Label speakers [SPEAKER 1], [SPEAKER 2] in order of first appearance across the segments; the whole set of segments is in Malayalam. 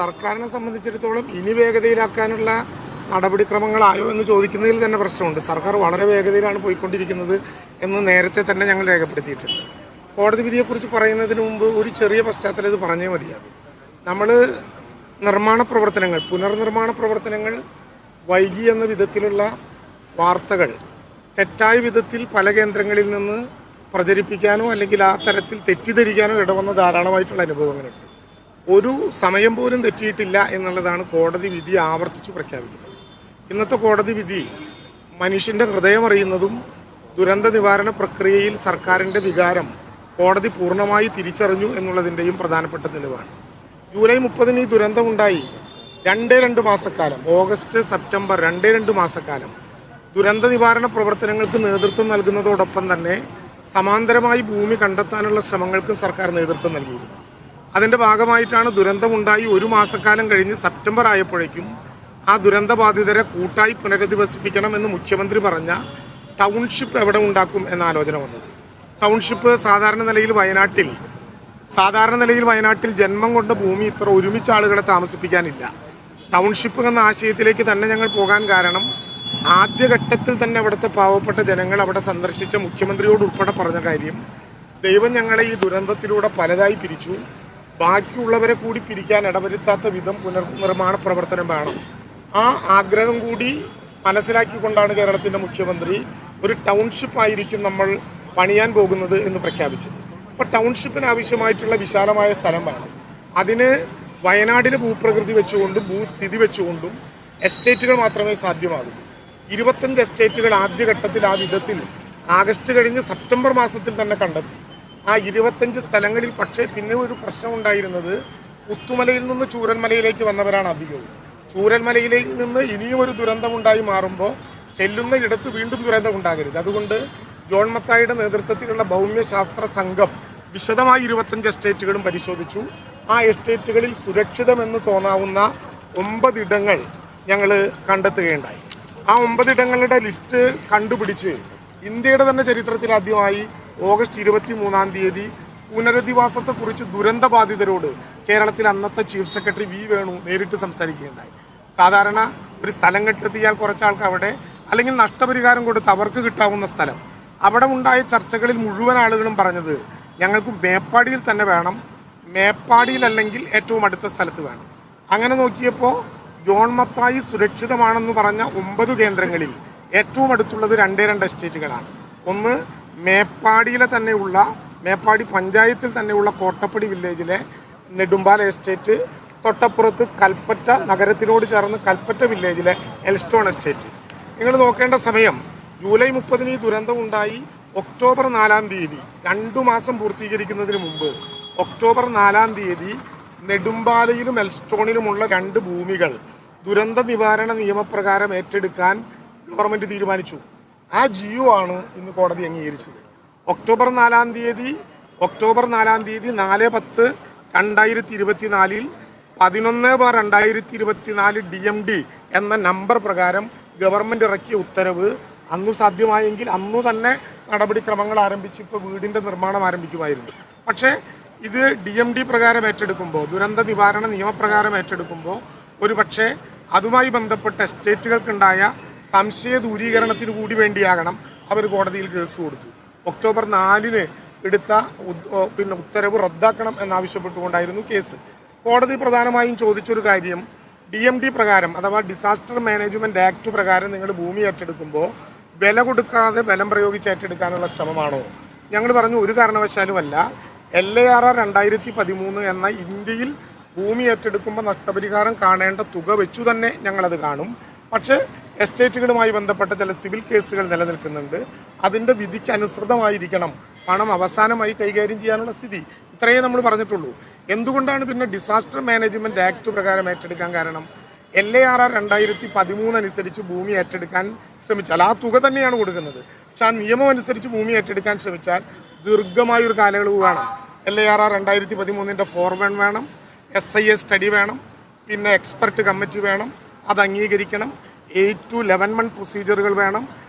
[SPEAKER 1] സർക്കാരിനെ സംബന്ധിച്ചിടത്തോളം ഇനി വേഗതയിലാക്കാനുള്ള നടപടിക്രമങ്ങളായോ എന്ന് ചോദിക്കുന്നതിൽ തന്നെ പ്രശ്നമുണ്ട്. സർക്കാർ വളരെ വേഗതയിലാണ് പോയിക്കൊണ്ടിരിക്കുന്നത് എന്ന് നേരത്തെ തന്നെ ഞങ്ങൾ രേഖപ്പെടുത്തിയിട്ടുണ്ട്. കോടതി വിധിയെക്കുറിച്ച് പറയുന്നതിന് മുമ്പ് ഒരു ചെറിയ പശ്ചാത്തലം ഇത് പറഞ്ഞേ മതിയാകും. നമ്മൾ നിർമ്മാണ പ്രവർത്തനങ്ങൾ, പുനർനിർമ്മാണ പ്രവർത്തനങ്ങൾ വൈകി എന്ന വിധത്തിലുള്ള വാർത്തകൾ തെറ്റായ വിധത്തിൽ പല കേന്ദ്രങ്ങളിൽ നിന്ന് പ്രചരിപ്പിക്കാനോ അല്ലെങ്കിൽ ആ തരത്തിൽ തെറ്റിദ്ധരിക്കാനോ ഇടവന്ന ധാരാളമായിട്ടുള്ള അനുഭവങ്ങളുണ്ട്. ഒരു സമയം പോലും തെറ്റിയിട്ടില്ല എന്നുള്ളതാണ് കോടതി വിധി ആവർത്തിച്ച് പ്രഖ്യാപിക്കുന്നത്. ഇന്നത്തെ കോടതി വിധി മനുഷ്യൻ്റെ ഹൃദയമറിയുന്നതും ദുരന്ത നിവാരണ പ്രക്രിയയിൽ സർക്കാരിൻ്റെ വികാരം കോടതി പൂർണ്ണമായി തിരിച്ചറിഞ്ഞു എന്നുള്ളതിൻ്റെയും പ്രധാനപ്പെട്ട തെളിവാണ്. ജൂലൈ 30 ഈ ദുരന്തമുണ്ടായി 2 മാസക്കാലം, ഓഗസ്റ്റ് സെപ്റ്റംബർ 2 മാസക്കാലം ദുരന്ത നിവാരണ പ്രവർത്തനങ്ങൾക്ക് നേതൃത്വം നൽകുന്നതോടൊപ്പം തന്നെ സമാന്തരമായി ഭൂമി കണ്ടെത്താനുള്ള ശ്രമങ്ങൾക്കും സർക്കാർ നേതൃത്വം നൽകിയിരുന്നു. അതിൻ്റെ ഭാഗമായിട്ടാണ് ദുരന്തമുണ്ടായി 1 മാസക്കാലം കഴിഞ്ഞ് സെപ്റ്റംബർ ആയപ്പോഴേക്കും ആ ദുരന്തബാധിതരെ കൂട്ടായി പുനരധിവസിപ്പിക്കണമെന്ന് മുഖ്യമന്ത്രി പറഞ്ഞ ടൗൺഷിപ്പ് എവിടെ ഉണ്ടാക്കും എന്ന ആലോചന വന്നത്. ടൗൺഷിപ്പ് സാധാരണ നിലയിൽ വയനാട്ടിൽ ജന്മം കൊണ്ട ഭൂമി ഇത്ര ഒരുമിച്ച് ആളുകളെ താമസിപ്പിക്കാനില്ല. ടൗൺഷിപ്പ് എന്ന ആശയത്തിലേക്ക് തന്നെ ഞങ്ങൾ പോകാൻ കാരണം ആദ്യഘട്ടത്തിൽ തന്നെ അവിടുത്തെ പാവപ്പെട്ട ജനങ്ങൾ അവിടെ സന്ദർശിച്ച മുഖ്യമന്ത്രിയോട് ഉൾപ്പെടെ പറഞ്ഞ കാര്യം, ദൈവം ഞങ്ങളെ ഈ ദുരന്തത്തിലൂടെ പലതായി പിരിച്ചു, ബാക്കിയുള്ളവരെ കൂടി പിരിക്കാൻ ഇടവരുത്താത്ത വിധം പുനർനിർമ്മാണ പ്രവർത്തനം വേണം. ആ ആഗ്രഹം കൂടി മനസ്സിലാക്കിക്കൊണ്ടാണ് കേരളത്തിൻ്റെ മുഖ്യമന്ത്രി ഒരു ടൗൺഷിപ്പ് ആയിരിക്കും നമ്മൾ പണിയാൻ പോകുന്നത് എന്ന് പ്രഖ്യാപിച്ചത്. അപ്പോൾ ടൗൺഷിപ്പിന് ആവശ്യമായിട്ടുള്ള വിശാലമായ സ്ഥലം വേണം. അതിന് വയനാടിലെ ഭൂപ്രകൃതി വെച്ചുകൊണ്ടും ഭൂസ്ഥിതി വെച്ചുകൊണ്ടും എസ്റ്റേറ്റുകൾ മാത്രമേ സാധ്യമാകൂ. 25 എസ്റ്റേറ്റുകൾ ആദ്യഘട്ടത്തിൽ ആ വിധത്തിൽ ആഗസ്റ്റ് കഴിഞ്ഞ് സെപ്റ്റംബർ മാസത്തിൽ തന്നെ കണ്ടെത്തി. ആ 25 സ്ഥലങ്ങളിൽ പക്ഷേ പിന്നെ ഒരു പ്രശ്നം ഉണ്ടായിരുന്നത്, പുത്തുമലയിൽ നിന്ന് ചൂരൽമലയിലേക്ക് വന്നവരാണ് അധികവും. ചൂരൽമലയിലേക്ക് നിന്ന് ഇനിയും ഒരു ദുരന്തമുണ്ടായി മാറുമ്പോൾ ചെല്ലുന്ന ഇടത്ത് വീണ്ടും ദുരന്തം ഉണ്ടാകരുത്. അതുകൊണ്ട് ജോൺ മത്തായിയുടെ നേതൃത്വത്തിലുള്ള ഭൗമ്യശാസ്ത്ര സംഘം വിശദമായി 25 എസ്റ്റേറ്റുകളും പരിശോധിച്ചു. ആ എസ്റ്റേറ്റുകളിൽ സുരക്ഷിതമെന്ന് തോന്നാവുന്ന 9 ഇടങ്ങൾ ഞങ്ങൾ കണ്ടെത്തുകയുണ്ടായി. ആ 9 ഇടങ്ങളുടെ ലിസ്റ്റ് കണ്ടുപിടിച്ച് ഇന്ത്യയുടെ തന്നെ ചരിത്രത്തിൽ ആദ്യമായി ഓഗസ്റ്റ് 23 പുനരധിവാസത്തെക്കുറിച്ച് ദുരന്തബാധിതരോട് കേരളത്തിൽ അന്നത്തെ ചീഫ് സെക്രട്ടറി വി വേണു നേരിട്ട് സംസാരിക്കുകയുണ്ടായി. സാധാരണ ഒരു സ്ഥലം കെട്ടെത്തിയാൽ കുറച്ചാൾക്ക് അവിടെ അല്ലെങ്കിൽ നഷ്ടപരിഹാരം കൊടുത്ത് അവർക്ക് കിട്ടാവുന്ന സ്ഥലം, അവിടെ ഉണ്ടായ ചർച്ചകളിൽ മുഴുവൻ ആളുകളും പറഞ്ഞത് ഞങ്ങൾക്ക് മേപ്പാടിയിൽ തന്നെ വേണം, മേപ്പാടിയിൽ അല്ലെങ്കിൽ ഏറ്റവും അടുത്ത സ്ഥലത്ത് വേണം. അങ്ങനെ നോക്കിയപ്പോൾ ജോൺ മത്തായി സുരക്ഷിതമാണെന്ന് പറഞ്ഞ 9 കേന്ദ്രങ്ങളിൽ ഏറ്റവും അടുത്തുള്ളത് 2 എസ്റ്റേറ്റുകളാണ്. ഒന്ന് മേപ്പാടി പഞ്ചായത്തിൽ തന്നെയുള്ള കോട്ടപ്പടി വില്ലേജിലെ നെടുമ്പാല എസ്റ്റേറ്റ്, തൊട്ടപ്പുറത്ത് കൽപ്പറ്റ നഗരത്തിനോട് ചേർന്ന് കൽപ്പറ്റ വില്ലേജിലെ എൽസ്റ്റോൺ എസ്റ്റേറ്റ്. നിങ്ങൾ നോക്കേണ്ട സമയം, ജൂലൈ 30 ഈ ദുരന്തം ഉണ്ടായി ഒക്ടോബർ 4 2 മാസം പൂർത്തീകരിക്കുന്നതിന് മുമ്പ് ഒക്ടോബർ 4 നെടുമ്പാലയിലും എൽസ്റ്റോണിലുമുള്ള 2 ഭൂമികൾ ദുരന്ത നിവാരണ നിയമപ്രകാരം ഏറ്റെടുക്കാൻ ഗവൺമെൻറ് തീരുമാനിച്ചു. ആ ജിയോ ആണ് ഇന്ന് കോടതി അംഗീകരിച്ചത്. ഒക്ടോബർ 4 4/10/2024 11/2024 DMD എന്ന നമ്പർ പ്രകാരം ഗവൺമെൻറ് ഇറക്കിയ ഉത്തരവ് അന്നു സാധ്യമായെങ്കിൽ അന്നു തന്നെ നടപടിക്രമങ്ങൾ ആരംഭിച്ച് ഇപ്പോൾ വീടിൻ്റെ നിർമ്മാണം ആരംഭിക്കുമായിരുന്നു. പക്ഷേ ഇത് DMD പ്രകാരം ഏറ്റെടുക്കുമ്പോൾ, ദുരന്ത നിവാരണ നിയമപ്രകാരം ഏറ്റെടുക്കുമ്പോൾ ഒരു പക്ഷേ അതുമായി ബന്ധപ്പെട്ട എസ്റ്റേറ്റുകൾക്കുണ്ടായ സംശയ ദൂരീകരണത്തിന് കൂടി വേണ്ടിയാകണം അവർ കോടതിയിൽ കേസ് കൊടുത്തു. ഒക്ടോബർ 4 എടുത്ത ഉത്തരവ് റദ്ദാക്കണം എന്നാവശ്യപ്പെട്ടുകൊണ്ടായിരുന്നു കേസ്. കോടതി പ്രധാനമായും ചോദിച്ചൊരു കാര്യം, DMD പ്രകാരം അഥവാ ഡിസാസ്റ്റർ മാനേജ്മെൻറ്റ് ആക്ട് പ്രകാരം നിങ്ങൾ ഭൂമി ഏറ്റെടുക്കുമ്പോൾ വില കൊടുക്കാതെ ബലം പ്രയോഗിച്ച് ഏറ്റെടുക്കാനുള്ള ശ്രമമാണോ? ഞങ്ങൾ പറഞ്ഞു ഒരു കാരണവശാലുമല്ല. LARR 2013 എന്ന ഇന്ത്യയിൽ ഭൂമി ഏറ്റെടുക്കുമ്പോൾ നഷ്ടപരിഹാരം കാണേണ്ട തുക വെച്ചു തന്നെ ഞങ്ങളത് കാണും. പക്ഷേ എസ്റ്റേറ്റുകളുമായി ബന്ധപ്പെട്ട ചില സിവിൽ കേസുകൾ നിലനിൽക്കുന്നുണ്ട്. അതിൻ്റെ വിധിക്ക് അനുസൃതമായിരിക്കണം പണം അവസാനമായി കൈകാര്യം ചെയ്യാനുള്ള സ്ഥിതി. ഇത്രയേ നമ്മൾ പറഞ്ഞിട്ടുള്ളൂ. എന്തുകൊണ്ടാണ് പിന്നെ ഡിസാസ്റ്റർ മാനേജ്മെൻറ്റ് ആക്ട് പ്രകാരം ഏറ്റെടുക്കാൻ കാരണം? LARR 2013 അനുസരിച്ച് ഭൂമി ഏറ്റെടുക്കാൻ ശ്രമിച്ചാൽ ആ തുക തന്നെയാണ് കൊടുക്കുന്നത്. പക്ഷെ ആ നിയമം അനുസരിച്ച് ഭൂമി ഏറ്റെടുക്കാൻ ശ്രമിച്ചാൽ ദീർഘമായൊരു കാലയളവ് വേണം. LARR 2013 4/1 വേണം, SIA സ്റ്റഡി വേണം, പിന്നെ എക്സ്പെർട്ട് കമ്മിറ്റി വേണം, അത് അംഗീകരിക്കണം, 8 to 11 പ്രൊസീജിയറുകൾ വേണം,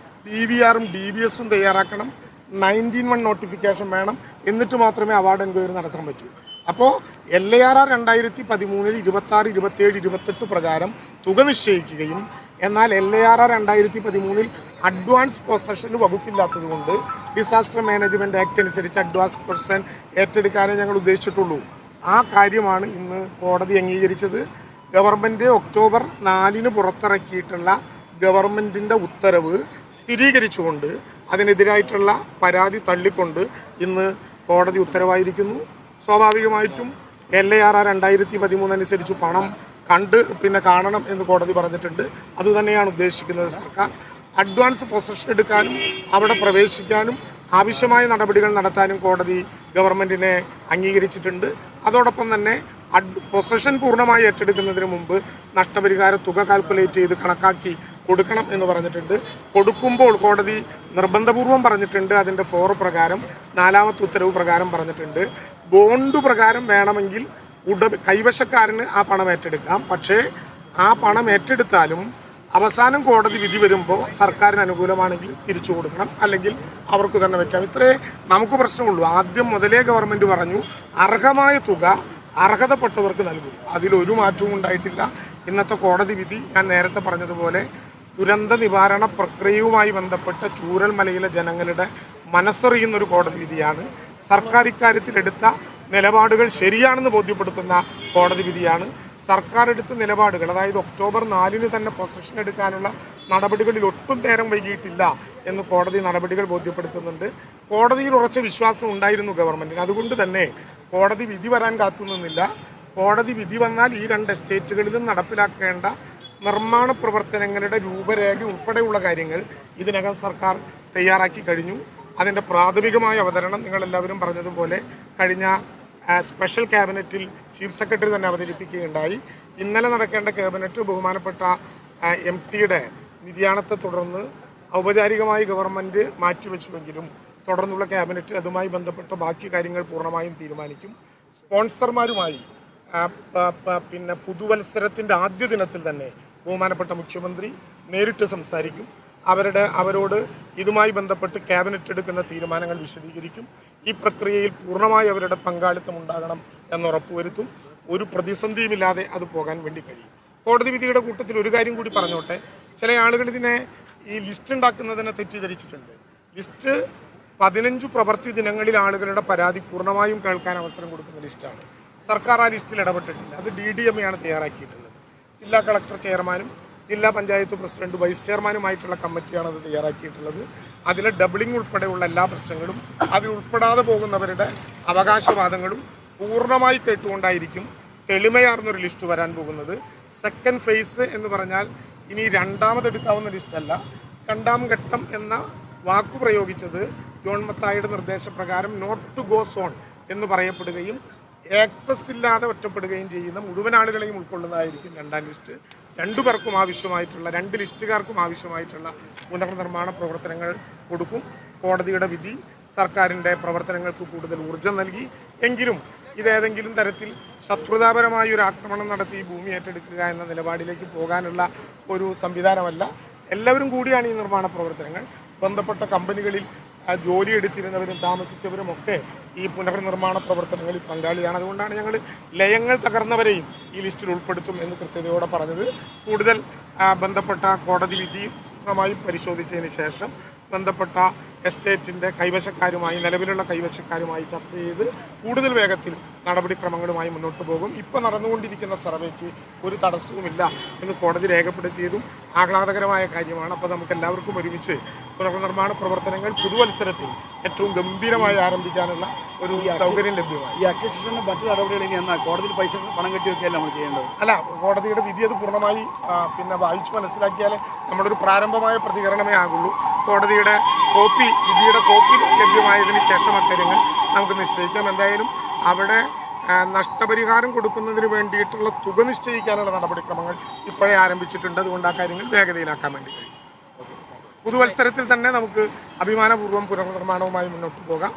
[SPEAKER 1] DVRും DBSും തയ്യാറാക്കണം, 19(1) നോട്ടിഫിക്കേഷൻ വേണം. എന്നിട്ട് മാത്രമേ അവാർഡ് എൻക്വയറി നടത്താൻ പറ്റൂ. അപ്പോൾ LARR 2013 26, 27, 28 പ്രകാരം തുക നിശ്ചയിക്കുകയും എന്നാൽ LARR 2013 അഡ്വാൻസ് പൊസഷന് വകുപ്പില്ലാത്തത് കൊണ്ട് ഡിസാസ്റ്റർ മാനേജ്മെൻറ്റ് ആക്ട് അനുസരിച്ച് അഡ്വാൻസ് പൊസഷൻ ഏറ്റെടുക്കാനേ ഞങ്ങൾ ഉദ്ദേശിച്ചിട്ടുള്ളൂ. ആ കാര്യമാണ് ഇന്ന് കോടതി അംഗീകരിച്ചത്. ഗവൺമെൻറ് ഒക്ടോബർ 4 പുറത്തിറക്കിയിട്ടുള്ള ഗവൺമെൻറ്റിൻ്റെ ഉത്തരവ് സ്ഥിരീകരിച്ചുകൊണ്ട് അതിനെതിരായിട്ടുള്ള പരാതി തള്ളിക്കൊണ്ട് ഇന്ന് കോടതി ഉത്തരവായിരിക്കുന്നു. സ്വാഭാവികമായിട്ടും LARR 2013 അനുസരിച്ച് പണം കാണണം എന്ന് കോടതി പറഞ്ഞിട്ടുണ്ട്. അതുതന്നെയാണ് ഉദ്ദേശിക്കുന്നത് സർക്കാർ. അഡ്വാൻസ് പൊസഷൻ എടുക്കാനും അവിടെ പ്രവേശിക്കാനും ആവശ്യമായ നടപടികൾ നടത്താനും കോടതി ഗവൺമെൻറ്റിനെ അംഗീകരിച്ചിട്ടുണ്ട്. അതോടൊപ്പം തന്നെ പൊസഷൻ പൂർണ്ണമായി ഏറ്റെടുക്കുന്നതിന് മുമ്പ് നഷ്ടപരിഹാര തുക കാൽക്കുലേറ്റ് ചെയ്ത് കണക്കാക്കി കൊടുക്കണം എന്ന് പറഞ്ഞിട്ടുണ്ട്. കൊടുക്കുമ്പോൾ കോടതി നിർബന്ധപൂർവം പറഞ്ഞിട്ടുണ്ട്, അതിൻ്റെ 4 പ്രകാരം 4ാമത്തെ ഉത്തരവ് പ്രകാരം പറഞ്ഞിട്ടുണ്ട്, ബോണ്ട് പ്രകാരം വേണമെങ്കിൽ കൈവശക്കാരന് ആ പണം ഏറ്റെടുക്കാം. പക്ഷേ ആ പണം ഏറ്റെടുത്താലും അവസാനം കോടതി വിധി വരുമ്പോൾ സർക്കാരിന് അനുകൂലമാണെങ്കിൽ തിരിച്ചു കൊടുക്കണം, അല്ലെങ്കിൽ അവർക്ക് തന്നെ വെക്കാം. ഇത്രേ നമുക്ക് പ്രശ്നമുള്ളൂ. ആദ്യം മുതലേ ഗവൺമെൻറ് പറഞ്ഞു അർഹമായ തുക അർഹതപ്പെട്ടവർക്ക് നൽകും. അതിലൊരു മാറ്റവും ഉണ്ടായിട്ടില്ല. ഇന്നത്തെ കോടതി വിധി ഞാൻ നേരത്തെ പറഞ്ഞതുപോലെ ദുരന്ത നിവാരണ പ്രക്രിയയുമായി ബന്ധപ്പെട്ട ചൂരൽമലയിലെ ജനങ്ങളുടെ മനസ്സറിയുന്നൊരു കോടതി വിധിയാണ്. സർക്കാർ ഇക്കാര്യത്തിലെടുത്ത നിലപാടുകൾ ശരിയാണെന്ന് ബോധ്യപ്പെടുത്തുന്ന കോടതി വിധിയാണ്. സർക്കാർ എടുത്ത നിലപാടുകൾ, അതായത് ഒക്ടോബർ 4 തന്നെ പൊസഷൻ എടുക്കാനുള്ള നടപടികളിൽ ഒട്ടും നേരം വൈകിയിട്ടില്ല എന്ന് കോടതി നടപടികൾ ബോധ്യപ്പെടുത്തുന്നുണ്ട്. കോടതിയിൽ ഉറച്ച വിശ്വാസം ഉണ്ടായിരുന്നു ഗവൺമെൻറ്റിന്. അതുകൊണ്ട് തന്നെ കോടതി വിധി വരാൻ കാത്തുനിന്നില്ല. കോടതി വിധി വന്നാൽ ഈ 2 എസ്റ്റേറ്റുകളിലും നടപ്പിലാക്കേണ്ട നിർമ്മാണ പ്രവർത്തനങ്ങളുടെ രൂപരേഖ ഉൾപ്പെടെയുള്ള കാര്യങ്ങൾ ഇതിനകം സർക്കാർ തയ്യാറാക്കി കഴിഞ്ഞു. അതിൻ്റെ പ്രാഥമികമായ അവതരണം നിങ്ങളെല്ലാവരും പറഞ്ഞതുപോലെ കഴിഞ്ഞ സ്പെഷ്യൽ ക്യാബിനറ്റിൽ ചീഫ് സെക്രട്ടറി തന്നെ അവതരിപ്പിക്കുകയുണ്ടായി. ഇന്നലെ നടക്കേണ്ട ക്യാബിനറ്റ് ബഹുമാനപ്പെട്ട MTയുടെ നിര്യാണത്തെ തുടർന്ന് ഔപചാരികമായി ഗവൺമെൻറ് മാറ്റിവെച്ചുവെങ്കിലും തുടർന്നുള്ള ക്യാബിനറ്റ് അതുമായി ബന്ധപ്പെട്ട ബാക്കി കാര്യങ്ങൾ പൂർണ്ണമായും തീരുമാനിക്കും. സ്പോൺസർമാരുമായി പുതുവത്സരത്തിൻ്റെ ആദ്യ ദിനത്തിൽ തന്നെ ബഹുമാനപ്പെട്ട മുഖ്യമന്ത്രി നേരിട്ട് സംസാരിക്കും. അവരോട് ഇതുമായി ബന്ധപ്പെട്ട് ക്യാബിനറ്റ് എടുക്കുന്ന തീരുമാനങ്ങൾ വിശദീകരിക്കും. ഈ പ്രക്രിയയിൽ പൂർണ്ണമായി അവരുടെ പങ്കാളിത്തം ഉണ്ടാകണം എന്നുറപ്പുവരുത്തും. ഒരു പ്രതിസന്ധിയുമില്ലാതെ അത് പോകാൻ വേണ്ടി കഴിയും. കോടതി വിധിയുടെ കൂട്ടത്തിൽ ഒരു കാര്യം കൂടി പറഞ്ഞോട്ടെ. ചില ആളുകൾ ഇതിനെ ഈ ലിസ്റ്റ് ഉണ്ടാക്കുന്നതിനെ തെറ്റിദ്ധരിച്ചിട്ടുണ്ട്. ലിസ്റ്റ് 15 പ്രവൃത്തി ദിനങ്ങളിൽ ആളുകളുടെ പരാതി പൂർണ്ണമായും കേൾക്കാൻ അവസരം കൊടുക്കുന്ന ലിസ്റ്റാണ്. സർക്കാർ ആ ലിസ്റ്റിൽ ഇടപെട്ടിട്ടില്ല. അത് DDMA ആണ് തയ്യാറാക്കിയിട്ടുള്ളത്. ജില്ലാ കളക്ടർ ചെയർമാനും ജില്ലാ പഞ്ചായത്ത് പ്രസിഡന്റ് വൈസ് ചെയർമാനുമായിട്ടുള്ള കമ്മിറ്റിയാണ് അത് തയ്യാറാക്കിയിട്ടുള്ളത്. അതിലെ ഡബിളിംഗ് ഉൾപ്പെടെയുള്ള എല്ലാ പ്രശ്നങ്ങളും അതിൽ ഉൾപ്പെടാതെ പോകുന്നവരുടെ അവകാശവാദങ്ങളും പൂർണ്ണമായി കേട്ടുകൊണ്ടായിരിക്കും തെളിമയാർന്നൊരു ലിസ്റ്റ് വരാൻ പോകുന്നത്. സെക്കൻഡ് ഫേസ് എന്ന് പറഞ്ഞാൽ ഇനി രണ്ടാമതെടുക്കാവുന്ന ലിസ്റ്റല്ല. 2ാം ഘട്ടം എന്ന വാക്കു പ്രയോഗിച്ചത് ജോൺ മത്തായിയുടെ നിർദ്ദേശപ്രകാരം നോട്ട് ടു ഗോ സോൺ എന്ന് പറയപ്പെടുകയും ആക്സസ് ഇല്ലാതെ ഒറ്റപ്പെടുകയും ചെയ്യുന്ന മുഴുവൻ ആളുകളെയും ഉൾക്കൊള്ളുന്നതായിരിക്കും 2ാം ലിസ്റ്റ്. 2 പേർക്കും ആവശ്യമായിട്ടുള്ള 2 ലിസ്റ്റുകാർക്കും ആവശ്യമായിട്ടുള്ള പുനർനിർമ്മാണ പ്രവർത്തനങ്ങൾ കൊടുക്കും. കോടതിയുടെ വിധി സർക്കാരിൻ്റെ പ്രവർത്തനങ്ങൾക്ക് കൂടുതൽ ഊർജം നൽകി. എങ്കിലും ഇതേതെങ്കിലും തരത്തിൽ ശത്രുതാപരമായ ഒരു ആക്രമണം നടത്തി ഭൂമി ഏറ്റെടുക്കുക എന്ന നിലപാടിലേക്ക് പോകാനുള്ള ഒരു സംവിധാനമല്ല. എല്ലാവരും കൂടിയാണ് ഈ നിർമ്മാണ പ്രവർത്തനങ്ങൾ. ബന്ധപ്പെട്ട കമ്പനികളിൽ ജോലി എടുത്തിരുന്നവരും താമസിച്ചവരും ഒക്കെ ഈ പുനർനിർമ്മാണ പ്രവർത്തനങ്ങളിൽ പങ്കാളിയാണ്. അതുകൊണ്ടാണ് ഞങ്ങൾ ലയങ്ങൾ തകർന്നവരെയും ഈ ലിസ്റ്റിൽ ഉൾപ്പെടുത്തും എന്ന് കൃത്യതയോടെ പറഞ്ഞത്. കൂടുതൽ ബന്ധപ്പെട്ട കോടതി വിധി പൂർണ്ണമായി പരിശോധിച്ചതിന് ശേഷം ബന്ധപ്പെട്ട എസ്റ്റേറ്റിൻ്റെ കൈവശക്കാരുമായി നിലവിലുള്ള കൈവശക്കാരുമായി ചർച്ച ചെയ്ത് കൂടുതൽ വേഗത്തിൽ നടപടിക്രമങ്ങളുമായി മുന്നോട്ട് പോകും. ഇപ്പോൾ നടന്നുകൊണ്ടിരിക്കുന്ന സർവേക്ക് ഒരു തടസ്സവുമില്ല എന്ന് കോടതി രേഖപ്പെടുത്തിയതും ആഹ്ലാദകരമായ കാര്യമാണ്. അപ്പോൾ നമുക്ക് എല്ലാവർക്കും ഒരുമിച്ച് പുനർനിർമ്മാണ പ്രവർത്തനങ്ങൾ പുതുവത്സരത്തിൽ ഏറ്റവും ഗംഭീരമായി ആരംഭിക്കാനുള്ള ഒരു സൗകര്യം ലഭ്യമായി.
[SPEAKER 2] ഈ അക്വിസിഷന് മറ്റു നടപടികൾ ഇനി എന്നാൽ കോടതിയിൽ പണം കെട്ടിവെക്കുകയല്ല നമ്മൾ ചെയ്യേണ്ടത്.
[SPEAKER 1] അല്ല, കോടതിയുടെ വിധി അത് പൂർണ്ണമായി വായിച്ചു മനസ്സിലാക്കിയാലേ നമ്മുടെ ഒരു പ്രാരംഭമായ പ്രതികരണമേ ആകുള്ളൂ. കോടതിയുടെ വിധിയുടെ കോപ്പി ലഭ്യമായതിനു ശേഷം അക്കാര്യങ്ങൾ നമുക്ക് നിശ്ചയിക്കാം. എന്തായാലും അവിടെ നഷ്ടപരിഹാരം കൊടുക്കുന്നതിന് വേണ്ടിയിട്ടുള്ള തുക നിശ്ചയിക്കാനുള്ള നടപടിക്രമങ്ങൾ ഇപ്പോഴേ ആരംഭിച്ചിട്ടുണ്ട്. അതുകൊണ്ട് ആ കാര്യങ്ങൾ വേഗതയിലാക്കാൻ വേണ്ടി കഴിയും. പുതുവത്സരത്തിൽ തന്നെ നമുക്ക് അഭിമാനപൂർവ്വം പുനർനിർമ്മാണവുമായി മുന്നോട്ട് പോകാം.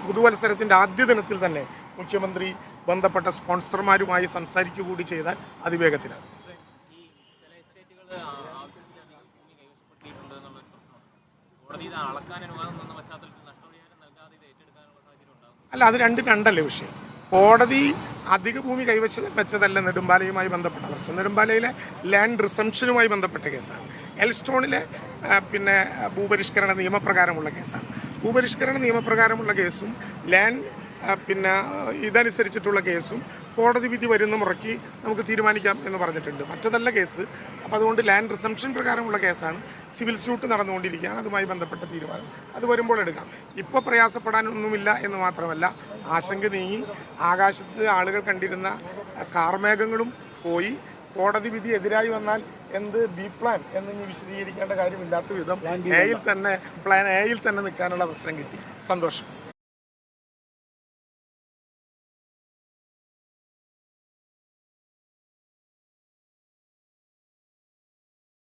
[SPEAKER 1] പുതുവത്സരത്തിൻ്റെ ആദ്യ ദിനത്തിൽ തന്നെ മുഖ്യമന്ത്രി ബന്ധപ്പെട്ട സ്പോൺസർമാരുമായി സംസാരിക്കുക കൂടി ചെയ്താൽ അതിവേഗത്തിലാണ്. അല്ല, അത് രണ്ടല്ലേ വിഷയം. കോടതി അധിക ഭൂമി വെച്ചതല്ല നെടുമ്പാലയുമായി ബന്ധപ്പെട്ട പ്രശ്നം. നെടുമ്പാലയിലെ ലാൻഡ് റിസംപ്ഷനുമായി ബന്ധപ്പെട്ട കേസാണ്. എൽസ്റ്റോണിലെ പിന്നെ ഭൂപരിഷ്കരണ നിയമപ്രകാരമുള്ള കേസാണ്. ഭൂപരിഷ്കരണ നിയമപ്രകാരമുള്ള കേസും ലാൻഡ് പിന്നെ ഇതനുസരിച്ചിട്ടുള്ള കേസും കോടതി വിധി വരുന്ന മുറയ്ക്ക് നമുക്ക് തീരുമാനിക്കാം എന്ന് പറഞ്ഞിട്ടുണ്ട്. മറ്റതല്ല കേസ്. അപ്പോൾ അതുകൊണ്ട് ലാൻഡ് റിസംപ്ഷൻ പ്രകാരമുള്ള കേസാണ്. സിവിൽ സ്യൂട്ട് നടന്നുകൊണ്ടിരിക്കുകയാണ്. അതുമായി ബന്ധപ്പെട്ട തീരുമാനം അത് വരുമ്പോൾ എടുക്കാം. ഇപ്പോൾ പ്രയാസപ്പെടാനൊന്നുമില്ല എന്ന് മാത്രമല്ല, ആശങ്ക നീങ്ങി ആകാശത്ത് ആളുകൾ കണ്ടിരുന്ന കാർമേഘങ്ങളും പോയി. കോടതി വിധി എതിരായി വന്നാൽ എന്ത് ബി പ്ലാൻ എന്ന് വിശദീകരിക്കേണ്ട കാര്യമില്ലാത്ത വിധം പ്ലാൻ എയിൽ തന്നെ നിൽക്കാനുള്ള അവസരം കിട്ടി. സന്തോഷം.